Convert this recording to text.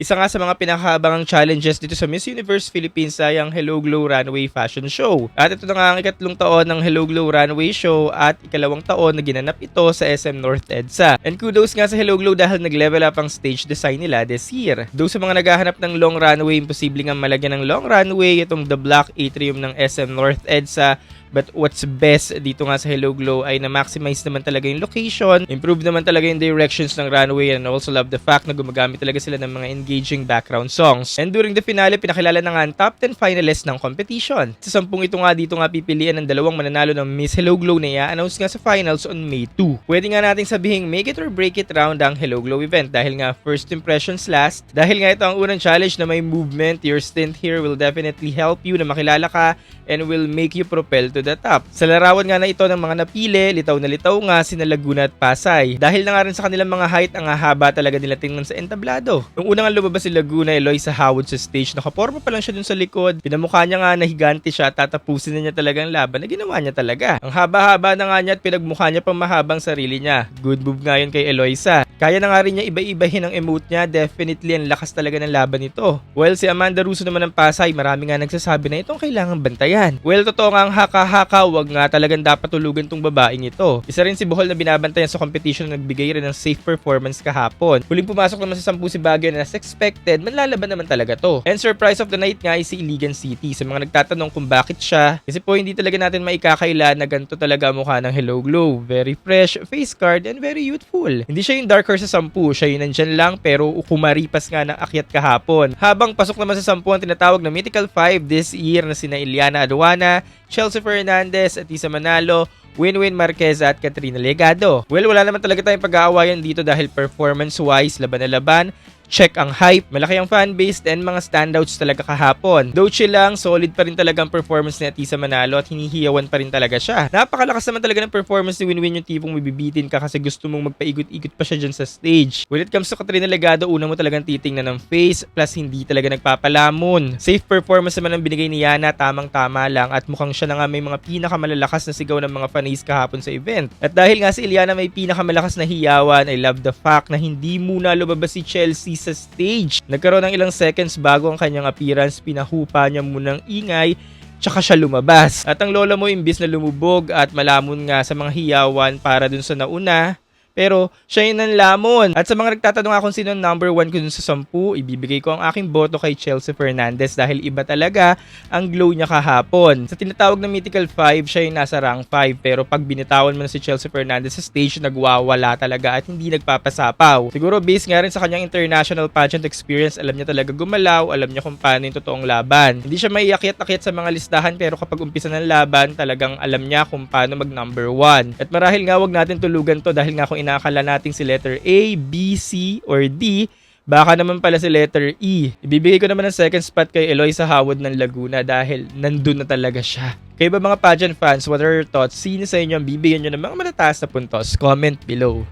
Isa nga sa mga pinakahabangang challenges dito sa Miss Universe Philippines ay ang Hello Glow Runway Fashion Show. At ito na nga ang ikatlong taon ng Hello Glow Runway Show at ikalawang taon na ginanap ito sa SM North EDSA. And kudos nga sa Hello Glow dahil nag-level up ang stage design nila this year. Though sa mga naghahanap ng long runway, imposible nga malagyan ng long runway itong The Black Atrium ng SM North EDSA. But what's best dito nga sa Hello Glow ay na-maximize naman talaga yung location, improve naman talaga yung directions ng runway, and also love the fact na gumagamit talaga sila ng mga engaging background songs. And during the finale, pinakilala na nga ang top 10 finalists ng competition. Sa 10 ito nga dito nga pipilian ng dalawang mananalo ng Miss Hello Glow na i-announce nga sa finals on May 2. Pwede nga nating sabihing make it or break it round ang Hello Glow event dahil nga first impressions last. Dahil nga ito ang unang challenge na may movement, your stint here will definitely help you na makilala ka and will make you propel to the top. Sa larawan nga na ito ng mga napili, litaw na litaw nga sina Laguna at Pasay. Dahil na nga rin sa kanilang mga height, ang haba talaga nila tingnan sa entablado. Nung unang lumabas si Laguna, Eloisa Howard sa stage, nakaporma pa lang siya dun sa likod. Pinamukha niya nga na higante siya, tatapusin na niya talaga ang laban na ginawa niya talaga. Ang haba-haba na nga niya at pinagmukha niya pang mahabang sarili niya. Good move nga yun kay Eloisa. Kaya na nga rin niya iba-ibahin ang emote niya, definitely ang lakas talaga ng laban nito. Well, si Amanda Russo naman ng Pasay, marami nga nagsasabi na itong kailangan bantayan. Well, totoo nga ang haka-haka, wag nga talagang dapat tulugan tong babaeng ito. Isa rin si Bohol na binabantayan sa competition na nagbigay rin ng safe performance kahapon. Huling pumasok naman sa 10 si Baguio na as expected, manlalaban naman talaga to. And surprise of the night nga ay si Iligan City. Sa mga nagtatanong kung bakit siya, kasi po hindi talaga natin maikakaila na ganito talaga mukha ng Hello Glow. Very fresh, face card, and very youthful. Hindi siya yung dark horse sa 10, siya yung nandyan lang pero kumaripas nga ng akyat kahapon. Habang pasok naman sa 10 ang tinatawag na Mythical 5 this year na sina Iliana Aduana, Chelsea Fernandez at Isa Manalo, Winwin Marquez at Katrina Legado. Well, wala naman talaga tayong pag-aawayan dito dahil performance-wise, laban na laban. Check ang hype, malaki ang fanbase, and mga standouts talaga kahapon. Though chill lang, solid pa rin talaga ang performance ni Atisa Manalo at hinihiyawan pa rin talaga siya. Napakalakas naman talaga ng performance ni Winwin, yung tipong mabibitin ka kasi gusto mong magpaigot-igot pa siya dyan sa stage. When it comes to Katrina Legado, una mo talagang titingnan ng face, plus hindi talaga nagpapalamon. Safe performance naman ang binigay ni Yana, tamang-tama lang, at mukhang siya na nga may mga pinakamalalakas na sigaw ng mga fans kahapon sa event. At dahil nga si Iliana may pinakamalakas na hiyawan, I love the fact na hindi muna lumabas si Chelsea sa stage. Nagkaroon ng ilang seconds bago ang kanyang appearance, pinahupa niya munang ingay, tsaka siya lumabas. At ang lola mo imbis na lumubog at malamon nga sa mga hiyawan para dun sa nauna, pero siya yung nanlamon. At sa mga nagtatanong kung sino ang number 1 ko dun sa 10, ibibigay ko ang aking boto kay Chelsea Fernandez dahil iba talaga ang glow niya kahapon. Sa tinatawag na Mythical 5, siya yung nasa rank 5, pero pag binitawan mo na si Chelsea Fernandez sa stage, nagwawala talaga at hindi nagpapasapaw. Siguro based nga rin sa kanyang international pageant experience, alam niya talaga gumalaw, alam niya kung paano yung totoong laban. Hindi siya maiakyat-akyat sa mga listahan, pero kapag umpisa ng laban, talagang alam niya kung paano mag number 1. At marahil nga wag natin tulugan to dahil nga kung inakala natin si letter A, B, C, or D, baka naman pala si letter E. Ibibigay ko naman ng second spot kay Eloisa Howard ng Laguna dahil nandun na talaga siya. Kayo ba mga pageant fans, what are your thoughts? Sino sa inyo ang bibigyan nyo ng mga matataas na puntos? Comment below.